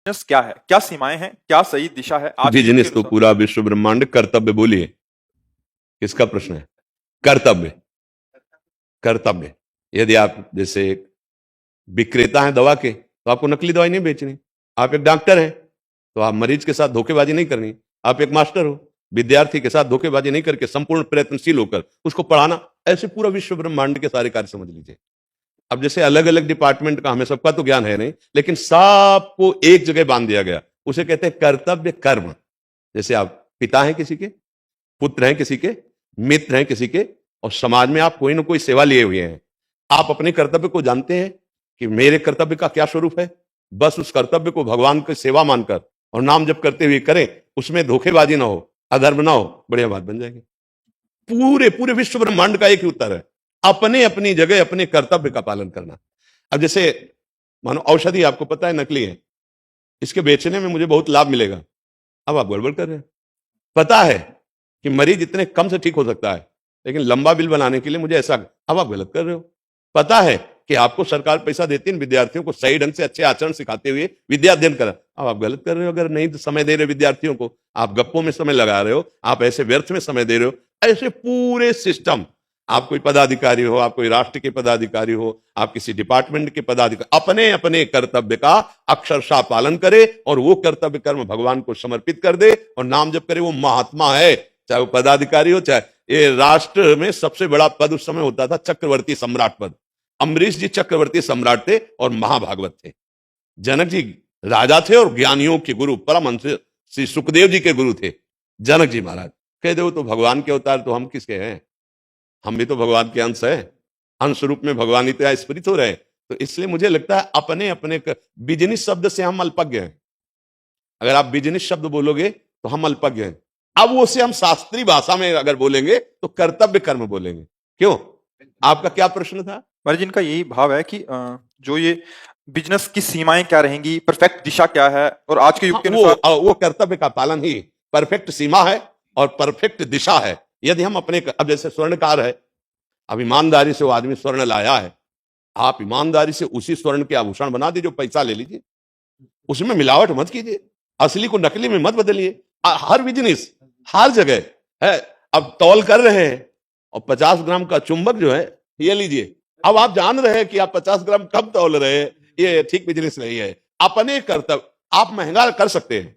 Business क्या है? क्या सीमाएँ हैं? क्या सही दिशा है आज के युग के बिजनेस तो अनुसार? पूरा विश्व ब्रह्मांड कर्तव्य बोलिए, किसका प्रश्न है? कर्तव्य। कर्तव्य। यदि आप जैसे विक्रेता हैं दवा के तो आपको नकली दवाई नहीं बेचनी। आप एक डॉक्टर हैं तो आप मरीज के साथ धोखेबाजी नहीं करनी। आप एक मास्टर हो, विद्यार्थी के साथ धोखेबाजी नहीं करके संपूर्ण प्रयत्नशील होकर उसको पढ़ाना। ऐसे पूरा विश्व ब्रह्मांड के सारे कार्य समझ लीजिए। अब जैसे अलग अलग डिपार्टमेंट का हमें सबका तो ज्ञान है नहीं, लेकिन सबको एक जगह बांध दिया गया, उसे कहते हैं कर्तव्य कर्म। जैसे आप पिता हैं किसी के, पुत्र हैं किसी के, मित्र हैं किसी के, और समाज में आप कोई ना कोई सेवा लिए हुए हैं। आप अपने कर्तव्य को जानते हैं कि मेरे कर्तव्य का क्या स्वरूप है। बस उस कर्तव्य को भगवान की सेवा मानकर और नाम जप करते हुए करें, उसमें धोखेबाजी ना हो, अधर्म ना हो, बढ़िया बात बन जाएगी। पूरे पूरे विश्व ब्रह्मांड का एक ही उत्तर है, अपने अपनी जगह अपने कर्तव्य का पालन करना। अब जैसे मानो औषधि आपको पता है नकली है, इसके बेचने में मुझे बहुत लाभ मिलेगा। अब आप गड़बड़ कर रहे हैं। पता है कि मरीज इतने कम से ठीक हो सकता है, लेकिन लंबा बिल बनाने के लिए मुझे ऐसा, अब आप गलत कर रहे हो। पता है कि आपको सरकार पैसा देती है विद्यार्थियों को सही ढंग से अच्छे आचरण सिखाते हुए विद्या अध्ययन करा, अब आप गलत कर रहे हो। अगर नहीं तो समय दे रहे विद्यार्थियों को, आप गप्पों में समय लगा रहे हो, आप ऐसे व्यर्थ में समय दे रहे हो। ऐसे पूरे सिस्टम, आप कोई पदाधिकारी हो, आप कोई राष्ट्र के पदाधिकारी हो, आप किसी डिपार्टमेंट के पदाधिकारी, अपने अपने कर्तव्य का अक्षरशः पालन करे और वो कर्तव्य कर्म भगवान को समर्पित कर दे और नाम जप करे। वो महात्मा है, चाहे वो पदाधिकारी हो, चाहे ये राष्ट्र में सबसे बड़ा पद उस समय होता था चक्रवर्ती सम्राट पद। अम्बरीश जी चक्रवर्ती सम्राट थे और महाभागवत थे। जनक जी राजा थे और ज्ञानियों के गुरु, परमहंस श्री सुखदेव जी के गुरु थे जनक जी महाराज। कह दो तो भगवान के अवतार, तो हम किसके हैं? हम भी तो भगवान के अंश हैं, अंश रूप में भगवान ही तो स्फुरित हो रहे हैं। तो इसलिए मुझे लगता है अपने अपने बिजनेस शब्द से हम अल्पज्ञ हैं। अगर आप बिजनेस शब्द बोलोगे तो हम अल्पज्ञ हैं। अब वो से हम शास्त्रीय भाषा में अगर बोलेंगे तो कर्तव्य कर्म बोलेंगे। क्यों? आपका क्या प्रश्न था? महाराज इनका यही भाव है कि जो ये बिज़नेस की सीमाएँ क्या रहेंगी, परफेक्ट दिशा क्या है और आज के युग हाँ, के अनुसार वो कर्तव्य का पालन ही परफेक्ट सीमा है और परफेक्ट दिशा है। यदि हम अपने, अब जैसे स्वर्णकार है, अब ईमानदारी से वो आदमी स्वर्ण लाया है, आप ईमानदारी से उसी स्वर्ण के आभूषण बना दीजिए, पैसा ले लीजिए, उसमें मिलावट मत कीजिए, असली को नकली में मत बदलिए। हर बिजनेस हर जगह है। अब तौल कर रहे हैं और 50 ग्राम का चुंबक जो है ये लीजिए, अब आप जान रहे हैं कि आप 50 ग्राम कब तौल रहे हैं, ये ठीक बिजनेस नहीं है। अपने कर्तव्य आप महंगा कर सकते हैं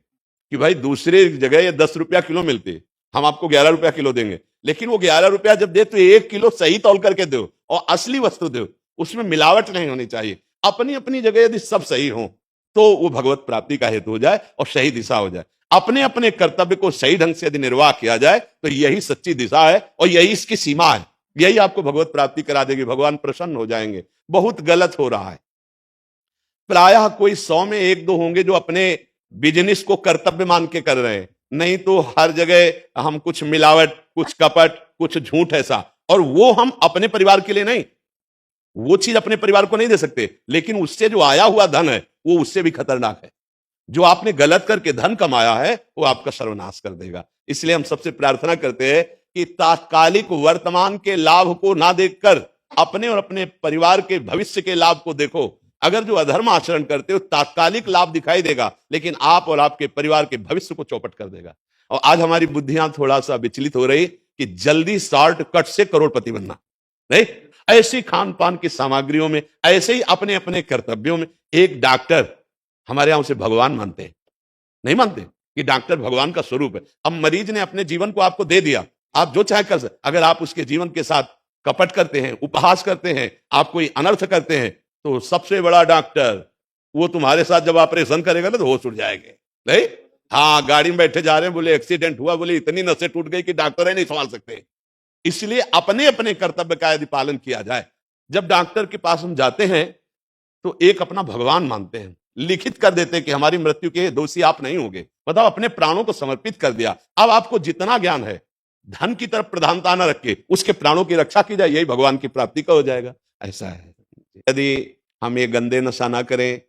कि भाई दूसरे जगह ये 10 रुपया किलो मिलते, हम आपको 11 रुपया किलो देंगे, लेकिन वो 11 रुपया जब दे तो 1 किलो सही तौल करके दो और असली वस्तु दो, उसमें मिलावट नहीं होनी चाहिए। अपनी अपनी जगह यदि सब सही हो तो वो भगवत प्राप्ति का हेतु हो जाए और सही दिशा हो जाए। अपने अपने कर्तव्य को सही ढंग से यदि निर्वाह किया जाए तो यही सच्ची दिशा है और यही इसकी सीमा है। यही आपको भगवत प्राप्ति करा देगी, भगवान प्रसन्न हो जाएंगे। बहुत गलत हो रहा है। प्रायः कोई 100 में 1-2 होंगे जो अपने बिजनेस को कर्तव्य मान के कर रहे हैं, नहीं तो हर जगह हम कुछ मिलावट, कुछ कपट, कुछ झूठ ऐसा। और वो हम अपने परिवार के लिए नहीं, वो चीज अपने परिवार को नहीं दे सकते, लेकिन उससे जो आया हुआ धन है वो उससे भी खतरनाक है। जो आपने गलत करके धन कमाया है वो आपका सर्वनाश कर देगा। इसलिए हम सबसे प्रार्थना करते हैं कि तात्कालिक वर्तमान के लाभ को ना देखकर अपने और अपने परिवार के भविष्य के लाभ को देखो। अगर जो अधर्म आचरण करते हो तात्कालिक लाभ दिखाई देगा, लेकिन आप और आपके परिवार के भविष्य को चौपट कर देगा। और आज हमारी बुद्धियां थोड़ा सा विचलित हो रही कि जल्दी शॉर्टकट से करोड़पति बनना, नहीं, ऐसी खान पान की सामग्रियों में, ऐसे ही अपने अपने कर्तव्यों में। एक डॉक्टर हमारे यहां उसे भगवान मानते हैं, नहीं मानते कि डॉक्टर भगवान का स्वरूप है। अब मरीज ने अपने जीवन को आपको दे दिया, आप जो चाहे कर सकते। अगर आप उसके जीवन के साथ कपट करते हैं, उपहास करते हैं, आप कोई अनर्थ करते हैं, तो सबसे बड़ा डॉक्टर वो तुम्हारे साथ जब ऑपरेशन करेगा ना तो होश उड़ जाएंगे। नहीं, हाँ, गाड़ी में बैठे जा रहे हैं, बोले एक्सीडेंट हुआ, बोले इतनी नसें टूट गई कि डॉक्टर ही नहीं संभाल सकते। इसलिए अपने अपने कर्तव्य का यदि पालन किया जाए, जब डॉक्टर के पास हम जाते हैं तो एक अपना भगवान मानते हैं, लिखित कर देते हैं कि हमारी मृत्यु के दोषी आप नहीं होंगे। बताओ, अपने प्राणों को समर्पित कर दिया। अब आपको जितना ज्ञान है, धन की तरफ प्रधानता न रख के उसके प्राणों की रक्षा की जाए, यही भगवान की प्राप्ति का हो जाएगा। ऐसा है। यदि हम ये गंदे नशा ना करें,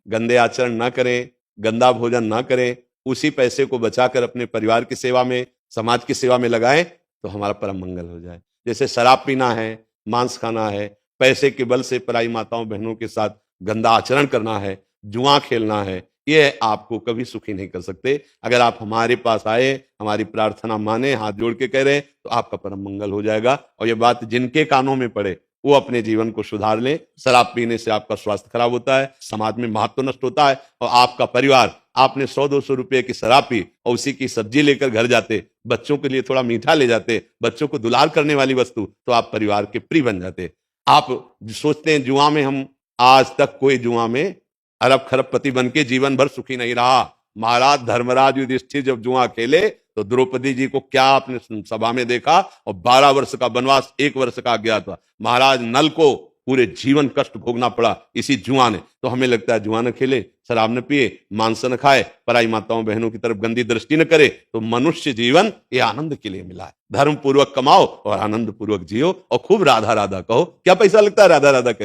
गंदे आचरण ना करें, गंदा भोजन ना करें, उसी पैसे को बचाकर अपने परिवार की सेवा में, समाज की सेवा में लगाएं तो हमारा परम मंगल हो जाए। जैसे शराब पीना है, मांस खाना है, पैसे के बल से पराई माताओं बहनों के साथ गंदा आचरण करना है, जुआ खेलना है, ये आपको कभी सुखी नहीं कर सकते। अगर आप हमारे पास आए, हमारी प्रार्थना माने, हाथ जोड़ के कह रहे हैं, तो आपका परम मंगल हो जाएगा। और ये बात जिनके कानों में पड़े वो अपने जीवन को सुधार लें। शराब पीने से आपका स्वास्थ्य खराब होता है, समाज में महत्व नष्ट होता है, और आपका परिवार, आपने 100-200 रुपए की शराब पी और उसी की सब्जी लेकर घर जाते, बच्चों के लिए थोड़ा मीठा ले जाते, बच्चों को दुलार करने वाली वस्तु, तो आप परिवार के प्रिय बन जाते। आप सोचते हैं जुआ में, हम आज तक कोई जुआ में अरब खरबपति बन के जीवन भर सुखी नहीं रहा। महाराज धर्मराज युधिष्ठिर जब जुआ खेले तो द्रौपदी जी को क्या आपने सभा में देखा, और 12 वर्ष का वनवास, 1 वर्ष का अज्ञातवास, महाराज नल को पूरे जीवन कष्ट भोगना पड़ा इसी जुआ ने। तो हमें लगता है जुआ न खेले, शराब न पिए, मांस न खाए, पराई माताओं बहनों की तरफ गंदी दृष्टि न करे, तो मनुष्य जीवन ये आनंद के लिए मिला है। धर्म पूर्वक कमाओ और आनंद पूर्वक जियो और खूब राधा राधा कहो। क्या पैसा लगता है राधा राधा